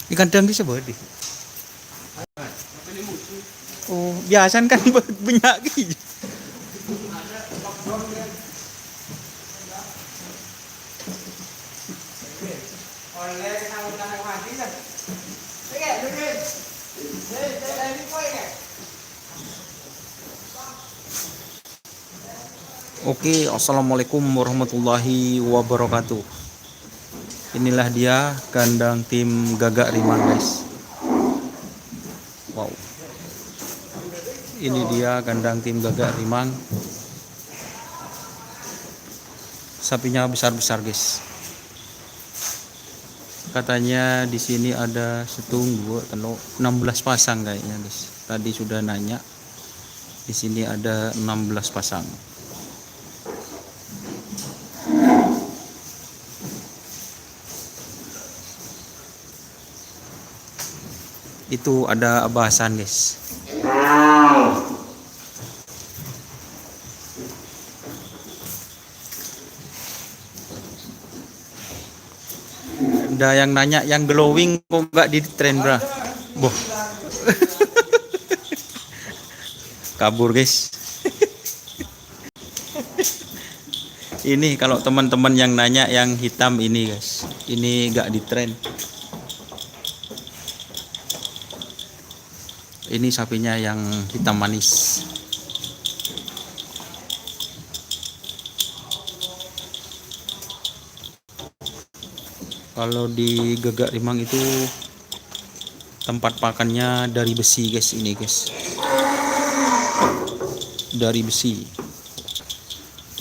Ikan dang bisa bodi. Oh, biasa kan banyak gitu. Oke, assalamualaikum warahmatullahi wabarakatuh. Inilah dia kandang tim Gagak Rimang, guys. Wow. Ini dia kandang tim Gagak Rimang. Sapinya besar-besar, guys. Katanya di sini ada 16 pasang kayaknya, guys. Tadi sudah nanya. Di sini ada 16 pasang. Itu ada bahasan, guys. Ada yang nanya yang glowing kok nggak di trend, bro? Boh. Kabur, guys. Ini kalau teman-teman yang nanya yang hitam ini, guys. Ini nggak di trend. Ini sapinya yang hitam manis. Kalau di Gagak Rimang itu tempat pakannya dari besi, guys. Ini, guys, dari besi.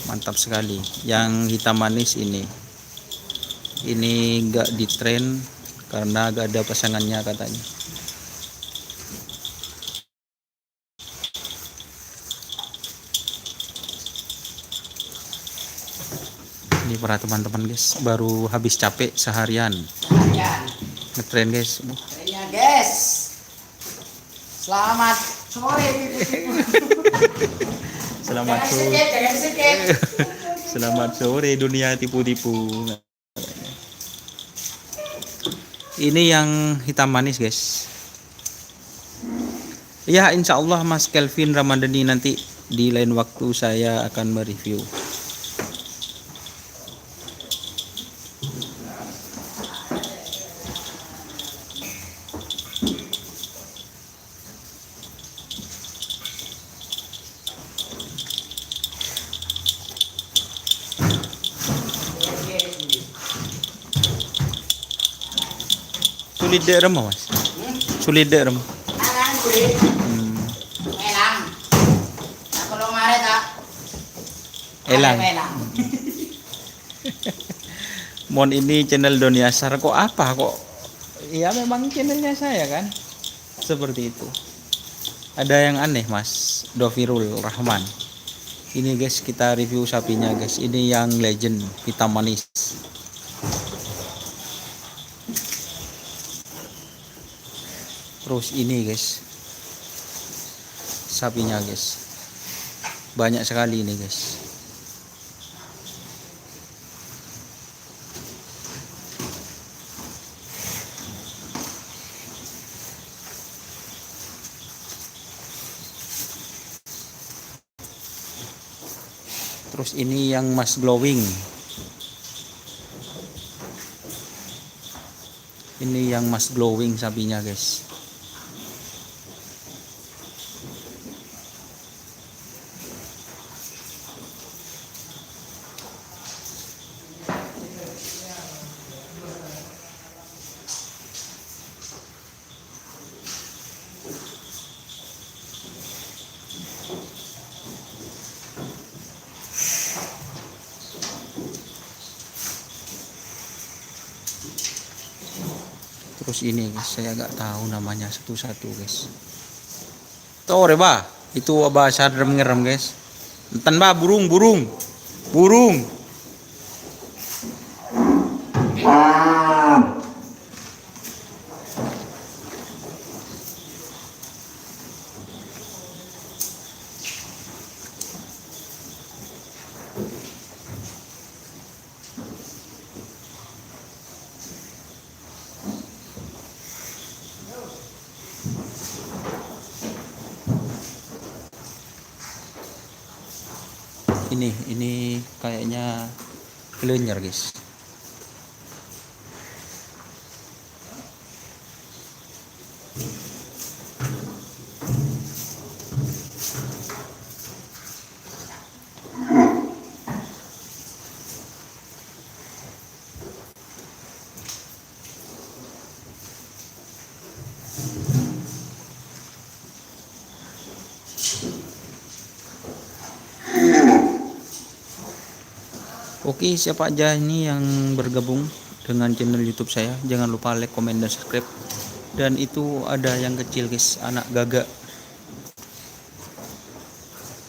Mantap sekali. Yang hitam manis ini nggak di tren karena gak ada pasangannya katanya. Ini para teman-teman, guys, baru habis capek seharian ngetren, guys. Ya, guys. Selamat sore. Selamat sore. Selamat sore dunia tipu-tipu. Ini yang hitam manis, guys. Ya, insya Allah Mas Kelvin Ramadhani nanti di lain waktu saya akan mereview. Sulit dek remah, Mas. Sulit dek remah. Elang. Aku lo ngaret tak? Elang. Mon ini channel Doniasar kok apa kok? Ya memang channelnya saya kan. Seperti itu. Ada yang aneh, Mas Dofirul Rahman. Ini, guys, kita review sapinya, guys. Ini yang legend hitam manis. Terus ini, guys, sapinya, guys, banyak sekali ini, guys. Terus ini yang mas glowing. Ini yang mas glowing sapinya, guys. Terus ini, guys, saya nggak tahu namanya satu-satu, guys. Tuh, reba, itu bahasa ngerem, guys. Enten, bah, burung. Ini kayaknya kelenjar guys. Oke, siapa aja ini yang bergabung dengan channel YouTube saya, jangan lupa like, komen, dan subscribe. Dan itu ada yang kecil guys, anak gagak.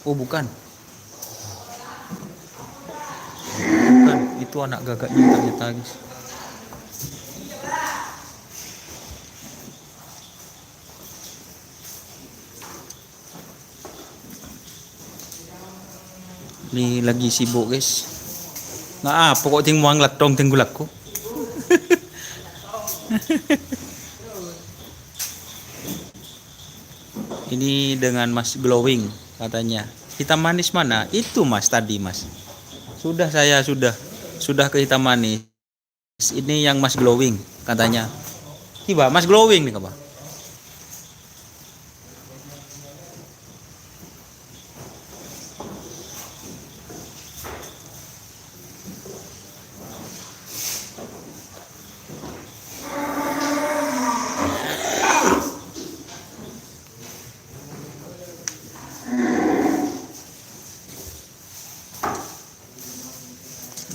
Oh bukan, itu anak gagaknya ternyata guys. Ini lagi sibuk guys. Nah, pokok ting muang latong tenggulakku. Ini dengan Mas Glowing katanya. Hitam manis mana? Itu Mas tadi Mas. Sudah ke hitam manis. Ini yang Mas Glowing katanya. Tiba Mas Glowing nih kabar.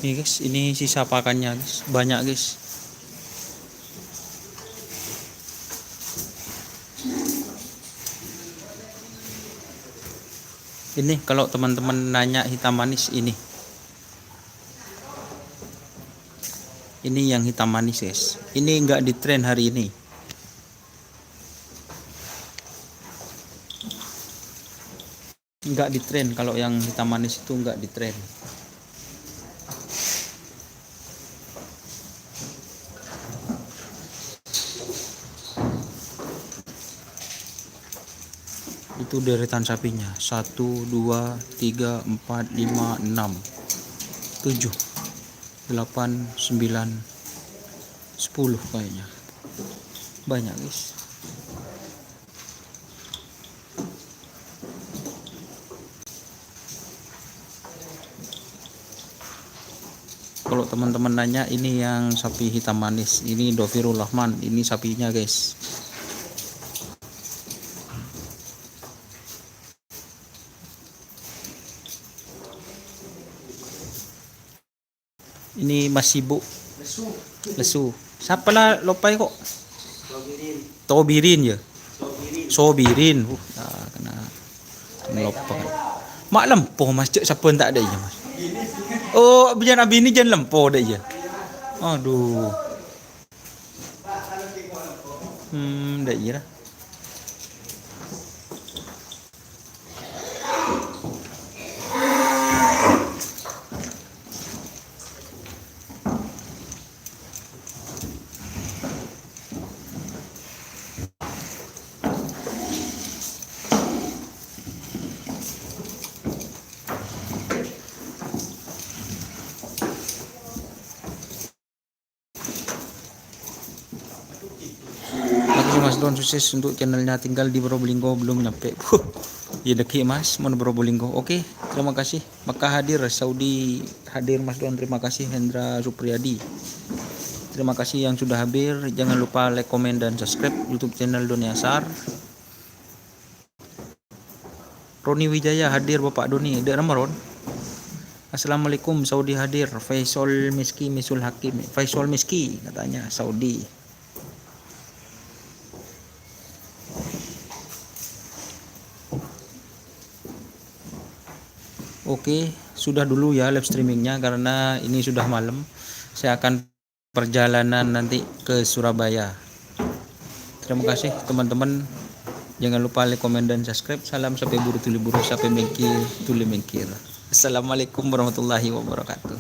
Nih guys, ini sisa pakannya guys, banyak guys. Ini kalau teman-teman nanya hitam manis ini yang hitam manis guys. Ini enggak di tren hari ini. Enggak di tren, kalau yang hitam manis itu enggak di tren. Itu deretan sapinya 1 2 3 4 5 6 7 8 9 10 kayaknya, banyak guys. Kalau teman-teman nanya, ini yang sapi hitam manis, ini Dhofirul Rahman, ini sapinya guys. Ini Mas sibuk lesu. Siapa lah lopai kok? Tobirin ya. Sobirin. Kena lupa. Mak lempoh Mas, cek siapa tak ada ya Mas. Oh, bijan abi ini jangan lempoh dah ya. Aduh. Dah iya lah. Mas Don, sukses untuk channelnya, tinggal di Probolinggo belum nyampe. Ya deki Mas, mau Probolinggo. Oke, terima kasih. Mekah hadir, Saudi hadir Mas Don. Terima kasih Hendra Supriyadi. Terima kasih yang sudah hadir. Jangan lupa like, komen, dan subscribe YouTube channel Doni Asar. Roni Wijaya hadir Bapak Doni. Ada nama Ron? Assalamualaikum, Saudi hadir. Faisal Miski Misul Hakim. Faisal Miski katanya Saudi. Oke, sudah dulu ya live streamingnya karena ini sudah malam. Saya akan perjalanan nanti ke Surabaya. Terima kasih teman-teman. Jangan lupa like, komen, dan subscribe. Salam sampai buru tuli buru, sampai mengkir tuli mengkir. Assalamualaikum warahmatullahi wabarakatuh.